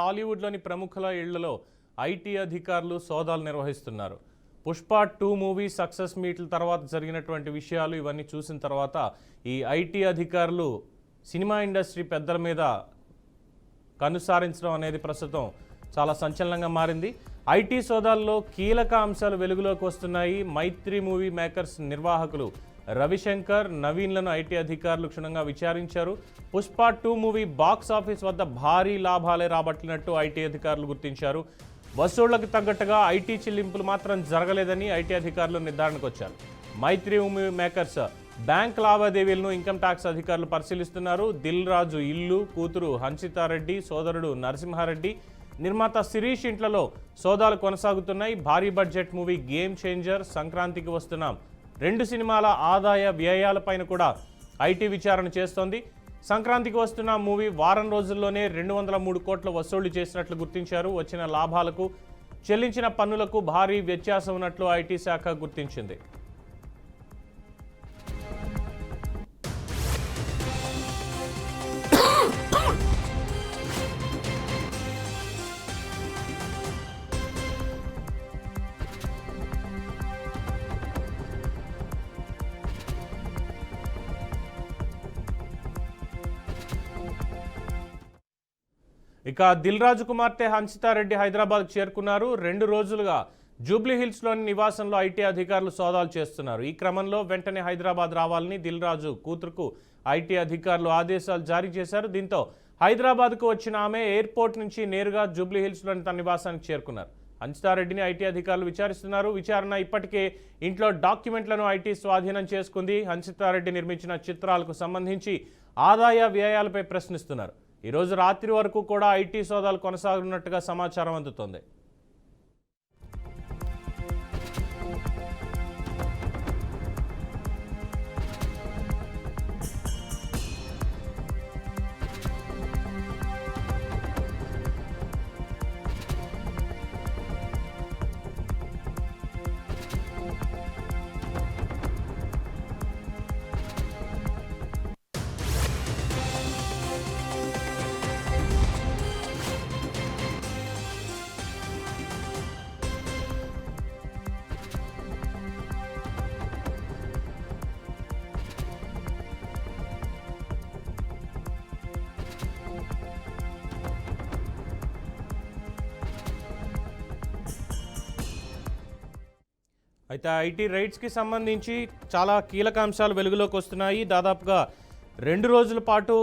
టాలీవుడ్లోని ప్రముఖుల ఇళ్లలో ఐటీ అధికారులు సోదాలు నిర్వహిస్తున్నారు. పుష్ప 2 మూవీ సక్సెస్ మీట్ల తర్వాత జరిగినటువంటి విషయాలు ఇవన్నీ చూసిన తర్వాత ఈ ఐటీ అధికారులు సినిమా ఇండస్ట్రీ పెద్దల మీద కనుసారించడం అనేది ప్రస్తుతం చాలా సంచలనంగా మారింది. ఐటీ సోదాల్లో కీలక అంశాలు వెలుగులోకి వస్తున్నాయి. మైత్రి మూవీ మేకర్స్ నిర్వాహకులు రవిశంకర్, నవీన్లను ఐటీ అధికారులు క్షుణ్ణంగా విచారించారు. పుష్ప 2 మూవీ బాక్స్ ఆఫీస్ వద్ద భారీ లాభాలే రాబట్టినట్టు ఐటీ అధికారులు గుర్తించారు. వసూళ్లకు తగ్గట్టుగా ఐటీ చెల్లింపులు మాత్రం జరగలేదని ఐటీ అధికారులు నిర్ధారణకు వచ్చారు. మైత్రి మూవీ మేకర్స్ బ్యాంక్ లావాదేవీలను ఇన్కమ్ ట్యాక్స్ అధికారులు పరిశీలిస్తున్నారు. దిల్ రాజు ఇల్లు, కూతురు హన్సితారెడ్డి, సోదరుడు నరసింహారెడ్డి, నిర్మాత శిరీష్ ఇంట్లలో సోదాలు కొనసాగుతున్నాయి. భారీ బడ్జెట్ మూవీ గేమ్ చేంజర్, సంక్రాంతికి వస్తున్న 2 సినిమాల ఆదాయ వ్యయాలపైన కూడా ఐటీ విచారణ చేస్తోంది. సంక్రాంతికి వస్తున్న మూవీ వారం రోజుల్లోనే 203 కోట్ల వసూళ్లు చేసినట్లు గుర్తించారు. వచ్చిన లాభాలకు చెల్లించిన పన్నులకు భారీ వ్యత్యాసం ఉన్నట్లు ఐటీ శాఖ గుర్తించింది. ఇక దిల్ రాజు కుమార్తె హన్సితారెడ్డి హైదరాబాద్ చేరుకున్నారు. 2 రోజులుగా జూబ్లీ హిల్స్లోని నివాసంలో ఐటీ అధికారులు సోదాలు చేస్తున్నారు. ఈ క్రమంలో వెంటనే హైదరాబాద్ రావాలని దిల్ రాజు కూతురుకు ఐటీ అధికారులు ఆదేశాలు జారీ చేశారు. దీంతో హైదరాబాద్కు వచ్చిన ఆమె ఎయిర్పోర్ట్ నుంచి నేరుగా జూబ్లీ హిల్స్లోని తన నివాసానికి చేరుకున్నారు. హన్సితారెడ్డిని ఐటీ అధికారులు విచారిస్తున్నారు. విచారణ ఇప్పటికే ఇంట్లో డాక్యుమెంట్లను ఐటీ స్వాధీనం చేసుకుంది. హన్సితారెడ్డి నిర్మించిన చిత్రాలకు సంబంధించి ఆదాయ వ్యయాలపై ప్రశ్నిస్తున్నారు. ఈరోజు రాత్రి వరకు కూడా ఐటీ సోదాలు కొనసాగుతున్నట్టుగా సమాచారం అందుతోంది. అయితే ఐటీ రైట్స్కి సంబంధించి చాలా కీలక అంశాలు వెలుగులోకి వస్తున్నాయి. దాదాపుగా 2 రోజుల పాటు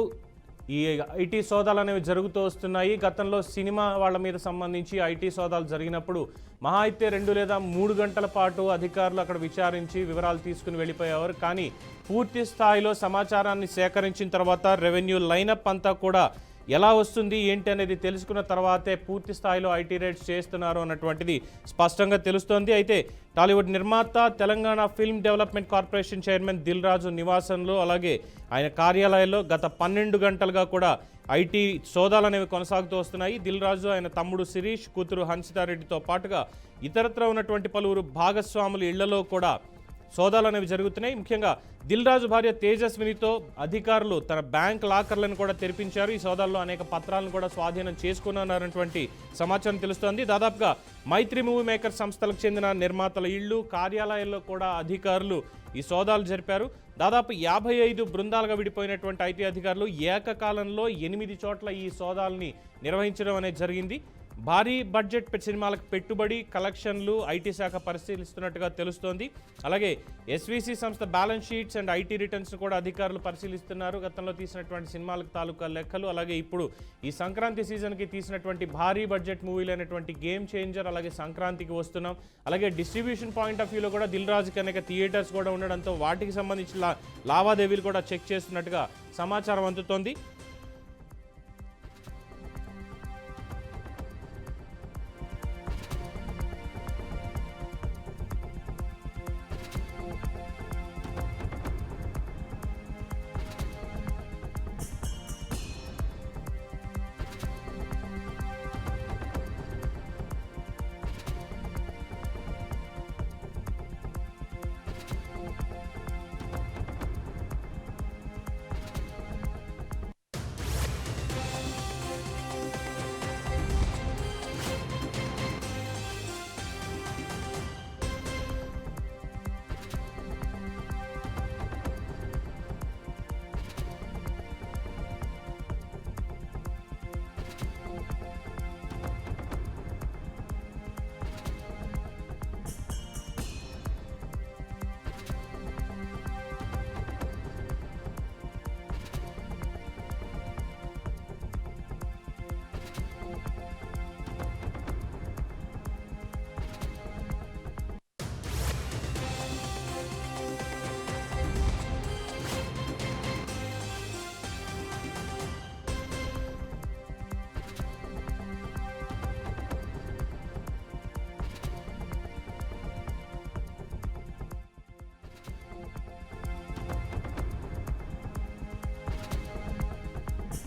ఈ ఐటీ సోదాలు అనేవి జరుగుతూ వస్తున్నాయి. గతంలో సినిమా వాళ్ళ మీద సంబంధించి ఐటీ సోదాలు జరిగినప్పుడు మహా అయితే 2 లేదా 3 గంటల పాటు అధికారులు అక్కడ విచారించి వివరాలు తీసుకుని వెళ్ళిపోయేవారు. కానీ పూర్తి స్థాయిలో సమాచారాన్ని సేకరించిన తర్వాత రెవెన్యూ లైనప్ అంతా కూడా ఎలా వస్తుంది ఏంటి అనేది తెలుసుకున్న తర్వాతే పూర్తి స్థాయిలో ఐటీ రైట్స్ చేస్తున్నారు అన్నటువంటిది స్పష్టంగా తెలుస్తోంది. అయితే టాలీవుడ్ నిర్మాత, Telangana film development corporation chairman Dil Raju నివాసంలో అలాగే ఆయన కార్యాలయంలో గత 12 గంటలుగా కూడా ఐటీ సోదాలు అనేవి కొనసాగుతూ వస్తున్నాయి. దిల్ రాజు, ఆయన తమ్ముడు శిరీష్, కూతురు హన్సితారెడ్డితో పాటుగా ఇతరత్ర ఉన్నటువంటి పలువురు భాగస్వాములు ఇళ్లలో కూడా సోదాలు అనేవి జరుగుతున్నాయి. ముఖ్యంగా దిల్ రాజు భార్య తేజస్వినితో అధికారులు తన బ్యాంక్ లాకర్లను కూడా తెరిపించారు. ఈ సోదాల్లో అనేక పత్రాలను కూడా స్వాధీనం చేసుకున్నారన్నటువంటి సమాచారం తెలుస్తోంది. దాదాపుగా మైత్రి మూవీ మేకర్ సంస్థలకు చెందిన నిర్మాతల ఇళ్లు, కార్యాలయాల్లో కూడా అధికారులు ఈ సోదాలు జరిపారు. దాదాపు 55 బృందాలుగా విడిపోయినటువంటి ఐటీ అధికారులు ఏకకాలంలో 8 చోట్ల ఈ సోదాలని నిర్వహించడం అనేది జరిగింది. భారీ బడ్జెట్ సినిమాలకు పెట్టుబడి, కలెక్షన్లు ఐటీ శాఖ పరిశీలిస్తున్నట్టుగా తెలుస్తోంది. అలాగే ఎస్వీసీ సంస్థ balance sheets and IT returns కూడా అధికారులు పరిశీలిస్తున్నారు. గతంలో తీసినటువంటి సినిమాలకు తాలూకా లెక్కలు, అలాగే ఇప్పుడు ఈ సంక్రాంతి సీజన్కి తీసినటువంటి భారీ బడ్జెట్ మూవీలు అయినటువంటి గేమ్ చేంజర్, అలాగే సంక్రాంతికి వస్తున్నాం, అలాగే డిస్ట్రిబ్యూషన్ పాయింట్ ఆఫ్ వ్యూలో కూడా దిల్ రాజుకి అనేక థియేటర్స్ కూడా ఉండడంతో వాటికి సంబంధించిన లావాదేవీలు కూడా చెక్ చేస్తున్నట్టుగా సమాచారం అందుతోంది.